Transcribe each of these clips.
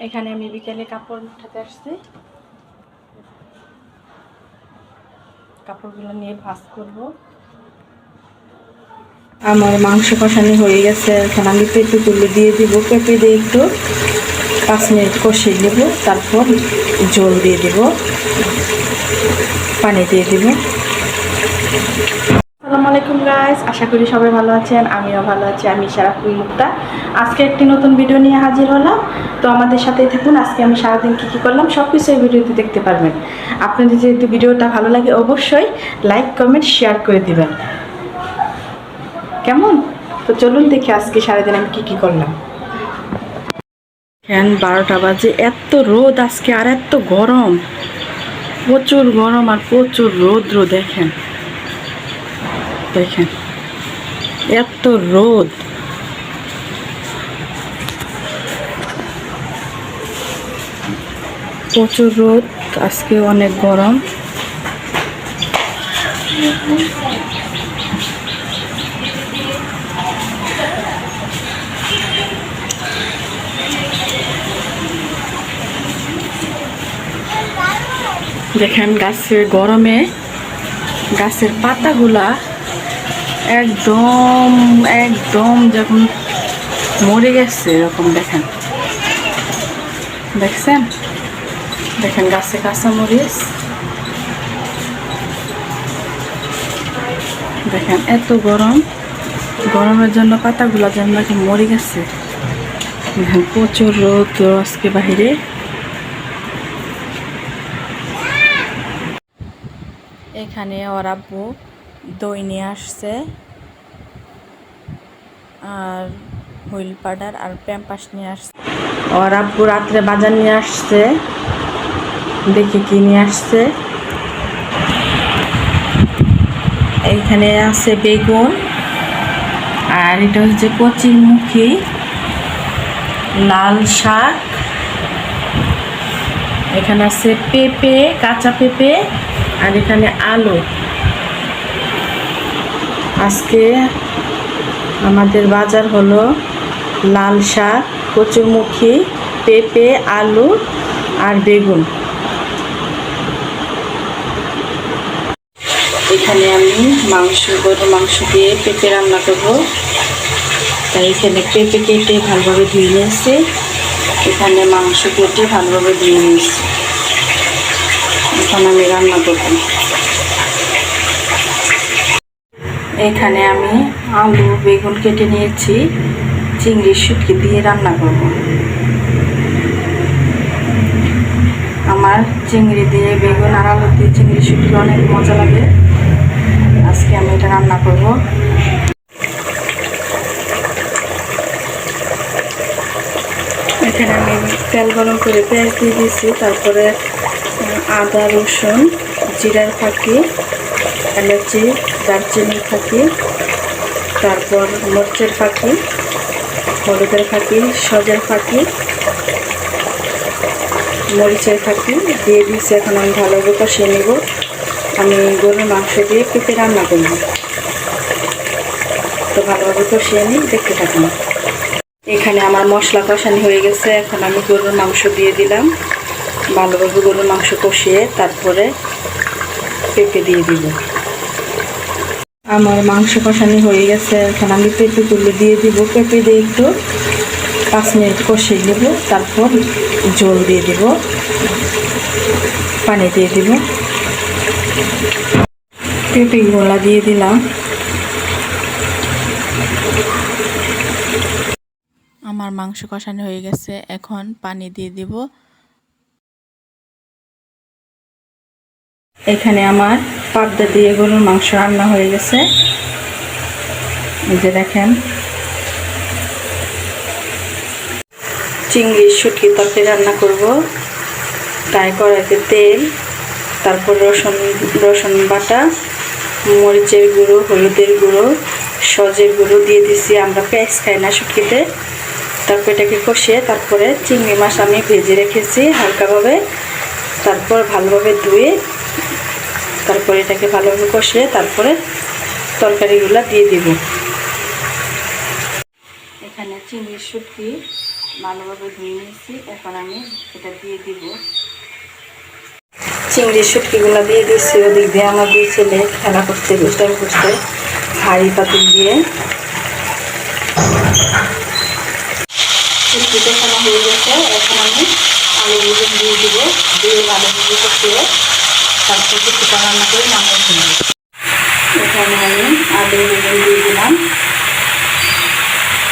এখানে আমি বিকেলে কাপড় উঠাতে আসছি। কাপড়গুলো নিয়ে ভাঁজ করব। আমার মাংস কষানো হয়ে গেছে। এখন আমি পেঁপেগুলো দিয়ে দিব। পেঁপে দিয়ে একটু 5 মিনিট কষিয়ে নেব, তারপর জল দিয়ে দেব, পানি দিয়ে দেব। আসসালামু আলাইকুম গাইস, আশা করি সবাই ভালো আছেন। আমিও ভালো আছি। আমি সারাফুল মুক্তা। আজকে একটি নতুন ভিডিও নিয়ে হাজির হলাম। তো আমাদের সাথেই থাকুন। আজকে আমি সারাদিন কী করলাম সব কিছু এই ভিডিওতে দেখতে পারবেন। আপনাদের যদি ভিডিওটা ভালো লাগে অবশ্যই লাইক কমেন্ট শেয়ার করে দিবেন, কেমন? তো চলুন দেখি আজকে সারাদিন আমি কী করলাম। 12টা বাজে। এত রোদ আজকে, আর এত গরম, প্রচুর গরম আর প্রচুর রৌদ্র। দেখেন দেখেন এত রোদ। প্রচুর রোদ আজকে, অনেক গরম। দেখেন গাছের গরমে গাছের পাতাগুলা একদম একদম যখন মরে গেছে এরকম। দেখেন দেখছেন, দেখেন গাছে কাঁচা মরিচ। দেখেন এত গরম, গরমের জন্য পাতাগুলা যেন নাকি মরে গেছে। দেখেন প্রচুর রোদ আজকে বাহিরে। এখানে ওর আব্বু দই নিয়ে আসছে, আর হুইল পাউডার আর প্যাম্পাস নিয়ে আসছে। ওর আব্বু রাত্রে বাজার নিয়ে আসছে, দেখি কি নিয়ে আসছে। এইখানে আছে বেগুন, আর এটা হচ্ছে কচিরমুখী, লাল শাক। এখানে আছে পেঁপে, কাঁচা পেঁপে, আর এখানে আলু। আজকে আমাদের বাজার হলো লাল শাক, কচুরমুখী, পেঁপে, আলু আর বেগুন। এখানে আমি গরুর মাংস দিয়ে পেঁপে রান্না করব। তাই এখানে পেঁপে কেটে ভালোভাবে ধুয়ে নিয়েছি। এখানে মাংস কেটে ভালোভাবে ধুয়ে নিয়েছি। এখন আমি রান্না করব। এখানে আমি আলু বেগুন কেটে নিয়েছি, চিংড়ির শুটকি দিয়ে রান্না করব। আমার চিংড়ি দিয়ে বেগুন আর আলু দিয়ে চিংড়ি শুটকি অনেক মজা লাগে। আজকে আমি এটা রান্না করব। এখানে আমি তেল গরম করে পেঁয়াজ দিয়ে দিয়েছি, তারপরে আদা রসুন জিরার ফাঁকি, এলাচি দারচিনির ফাঁকি, তারপর মরিচের ফাঁকি, হলুদের ফাঁকি, সজের ফাঁকি, মরিচের ফাঁকি দিয়ে দিয়েছি। এখন আমি ভালোভাবে কষিয়ে নেব। আমি গরুর মাংস দিয়ে পেঁপে রান্না করব, তো ভালোভাবে কষিয়ে নিই, দেখতে থাকুন। এখানে আমার মশলা কষানো হয়ে গেছে। এখন আমি গরুর মাংস দিয়ে দিলাম। ভালোভাবে গরুর মাংস কষিয়ে তারপরে পেঁপে দিয়ে দিব। আমার মাংস কষানো হয়ে গেছে। এখন আমি পেঁপেগুলো দিয়ে দিব। পেঁপে দিয়ে একটু 5 মিনিট কষিয়ে নেব, তারপর জল দিয়ে দিব, পানি দিয়ে দিব। পেঁপেগুলো দিয়ে দিলাম। আমার মাংস কষানো হয়ে গেছে। এখন পানি দিয়ে দিব। এখানে আমার পাবদা দিয়ে গরুর মাংস রান্না হয়ে গেছে। এই যে দেখেন, চিংড়ির শুটকি তরকারি রান্না করব। তাই কড়াইতে তেল, তারপর রসুন বাটা, মরিচের গুঁড়ো, হলুদের গুঁড়ো, সজের গুঁড়ো দিয়ে দিছি। আমরা পেঁয়াজ খাই না শুটকিতে। তারপর এটাকে কষিয়ে তারপরে চিংড়ি মাছ আমি ভেজে রেখেছি হালকাভাবে, তারপর ভালোভাবে ধুয়ে তারপরে এটাকে ভালোভাবে কষিয়ে তারপরে তরকারিগুলো দিয়ে দিব। এখানে চিংড়ির শুটকি ভালোভাবে ধুয়ে নিয়েছি। এখন আমি এটা দিয়ে দিব। চিংড়ির শুটকিগুলো দিয়ে দিচ্ছি। ওদিক দিয়ে আমার দুই ছেলে খেলা করছে, দুষ্টামি করছে হাঁড়ি পাতিল দিয়ে। শুটকিটা খেলা হয়ে গেছে। এখন আমি আলু বেগুন দিয়ে দিব। দিয়ে আলু বেগুন কষিয়ে তারপর কিছুটা রান্না করে নামিয়ে ফেলব। এখানে আমি আলু বেগুন দিয়ে দিলাম।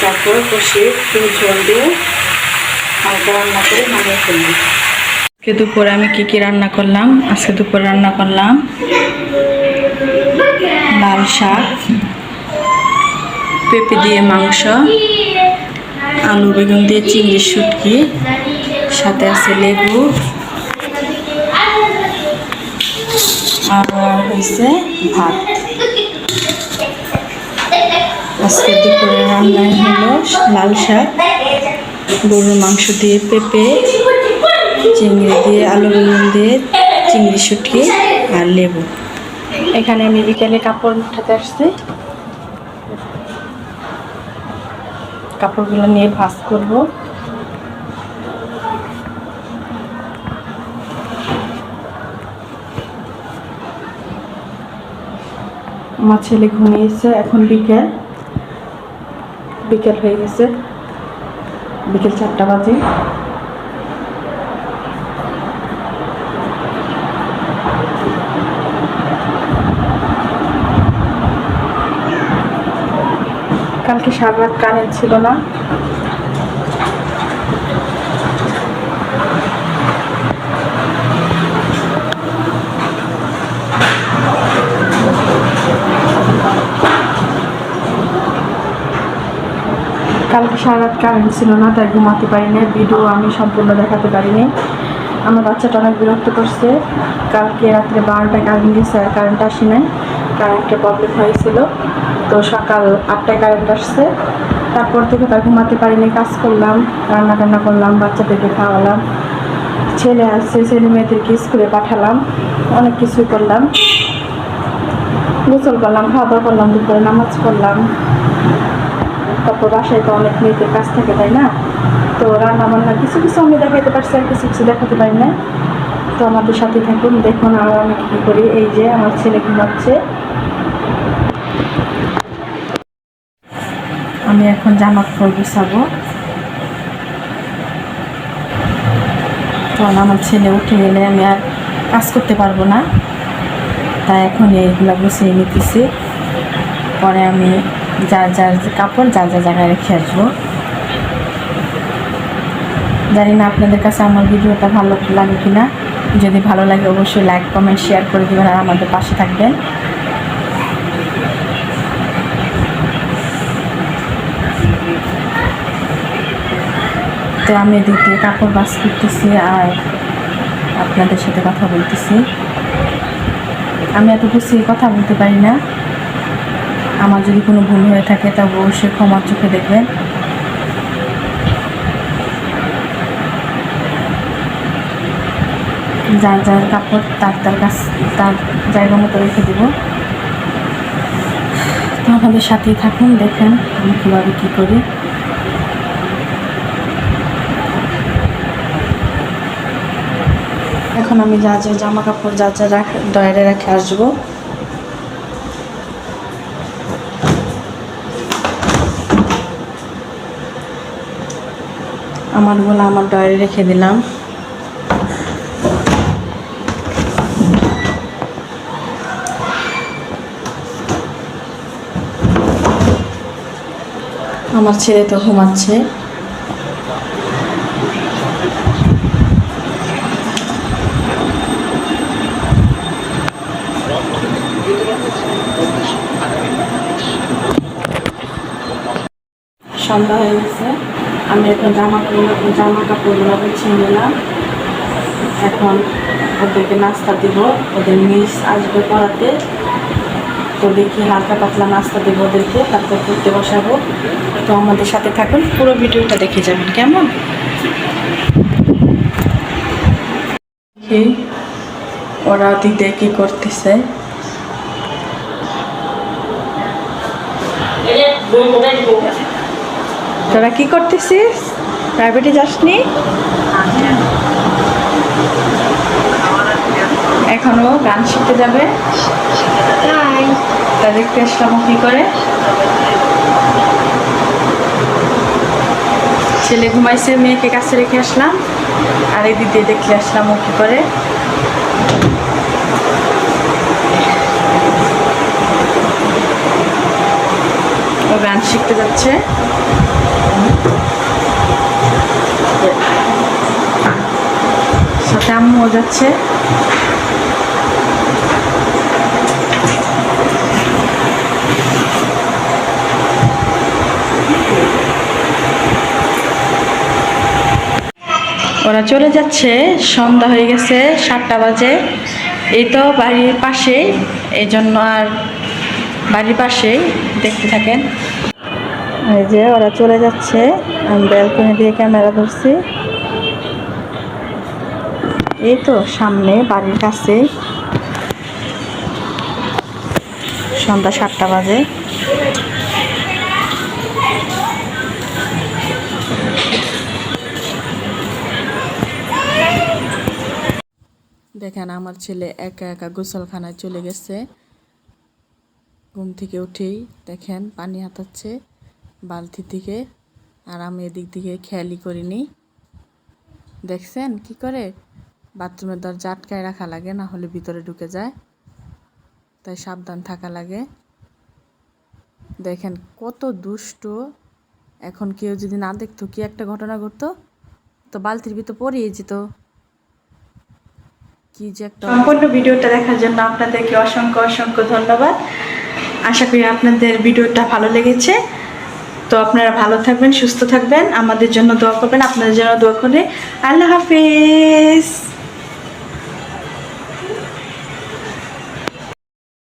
তারপর কষিয়ে একটু ঝোল দিয়ে হালকা রান্না করে নামিয়ে ফেলব। আজকে দুপুরে আমি কি রান্না করলাম? আজকে দুপুরে রান্না করলাম লাল শাক, পেঁপে দিয়ে মাংস, আলু বেগুন দিয়ে চিংড়ির শুটকি, সাথে আছে লেবু, আর হয়েছে ভাত। আজকে দুপুরে রান্নায় হলো লাল শাক, গরুর মাংস দিয়ে পেঁপে, চিংড়ি দিয়ে আলু বেগুন দিয়ে চিংড়ি শুটকি আর লেবু। এখানে আমি বিকেলে কাপড় উঠাতে আসছি। কাপড়গুলো নিয়ে ভাঁজ করব। আমার ছেলে ঘুমিয়েছে। এখন বিকেল হয়ে গেছে, বিকেল 4টা বাজে। কালকে সারা রাত কারেন্ট ছিল না। কালকে সারা রাত কারেন্ট ছিল না, তাই ঘুমাতে পারিনি। ভিডিও আমি সম্পূর্ণ দেখাতে পারিনি। আমার বাচ্চাটা অনেক বিরক্ত করছে। কালকে রাত্রে 12টায় কারেন্ট গেছে, আর কারেন্ট আসি নাই। কারেন্টের প্রবলেম হয়েছিল, তো সকাল 8টায় কারেন্ট আসছে। তারপর থেকে তার ঘুমাতে পারিনি। কাজ করলাম, রান্না করলাম, বাচ্চাদেরকে খাওয়ালাম, ছেলে আসছে, ছেলে মেয়েদেরকে স্কুলে পাঠালাম, অনেক কিছুই করলাম। গোসল করলাম, খাওয়া দাওয়া করলাম, দুপুরে নামাজ পড়লাম। তারপর বাসায় তো অনেক মেয়েদের কাজ থাকে, তাই না? তো রান্না বান্না কিছু আমি দেখাতে পারছি, আর কিছু দেখাতে পারি না। তো আমাদের সাথে থাকুন, দেখুন আর আমি কী করি। এই যে আমার ছেলে ঘুমাচ্ছে। আমি এখন জামা কাপড় গুছাবো। কারণ আমার ছেলে উঠে গেলে আমি আর কাজ করতে পারবো না, তাই এখন এইগুলো গুছিয়ে নিতেছি। পরে আমি যার কাপড় যার জায়গায় রেখে আসবো। জানি না আপনাদের কাছে আমার ভিডিওটা ভালো লাগে কিনা। যদি ভালো লাগে অবশ্যই লাইক কমেন্ট শেয়ার করে দেবেন, আর আমাদের পাশে থাকবেন। তো আমি এদিক দিয়ে কাপড় বাস করতেছি আর আপনাদের সাথে কথা বলতেছি। আমি এত গুছিয়ে কথা বলতে পারি না। আমার যদি কোনো ভুল হয়ে থাকে তবে অবশ্যই ক্ষমার চোখে দেখবেন। যার কাপড় তার জায়গা মতো রেখে দেব। তো আমাদের সাথেই থাকুন, দেখেন আমি কীভাবে কী করি। এখন আমি যা জামা কাপড় যা ডয়ারে রেখে আসবো। আমারগুলো আমার ডয়ারে রেখে দিলাম। আমার ছেলে তো ঘুমাচ্ছে। সন্ধ্যা হয়ে গেছে। আমি এখন জামা কাপড়গুলো গুছিয়ে নিলাম। এখন ওদেরকে নাস্তা দিব। ওদের মিস আসবে পড়াতে, তো দেখি হালকা পাতলা নাস্তা দেবো ওদেরকে, তারপর পড়তে বসাবো। তো আমাদের সাথে থাকুন, পুরো ভিডিওটা দেখে যাবেন কেমন। ওরা দিদি কি করতেছে। তোরা কি করতেছিস? প্রাইভেটে যাসনি? এখনো গান শিখতে যাবে? তা দেখতে আসলাম কি করে। ছেলে ঘুমাইছে, মেয়েকে কাছে রেখে আসলাম, আর এই দিদি দেখলে আসলাম ও কি করে। ও গান শিখতে যাচ্ছে, সাথে আম্মুও যাচ্ছে। ওরা চলে যাচ্ছে, সন্ধ্যা হয়ে গেছে, 7টা বাজে। এই তো বাড়ির পাশেই, এই জন্য আর বাড়ির পাশেই দেখতে থাকেন। এই যে ওরা চলে যাচ্ছে, আমি ব্যালকনি দিয়ে ক্যামেরা ধরছি। এই তো সামনে বাড়ির কাছে, সন্ধ্যা 7টা বাজে। দেখেন আমার ছেলে একা একা গোসলখানায় চলে গেছে। ঘুম থেকে উঠেই দেখেন পানি হাতাচ্ছে বালতি থেকে, আর আমি এদিক দিকে খেয়ালই করিনি। দেখছেন কি করে? বাথরুমের দরজা আটকায় রাখা লাগে, না হলে ভিতরে ঢুকে যায়, তাই সাবধান থাকা লাগে। দেখেন কত দুষ্ট। এখন কেউ যদি না দেখতো, কি একটা ঘটনা ঘটতো, তো বালতির ভিতর পড়িয়ে যেত। কি যে একটা। সম্পূর্ণ ভিডিওটা দেখার জন্য আপনাদেরকে অসংখ্য অসংখ্য ধন্যবাদ। আশা করি আপনাদের ভিডিওটা ভালো লেগেছে। তো আপনারা ভালো থাকবেন, সুস্থ থাকবেন, আমাদের জন্য দোয়া করবেন, আপনাদের জন্য দোয়া করে। আল্লাহ হাফেজ।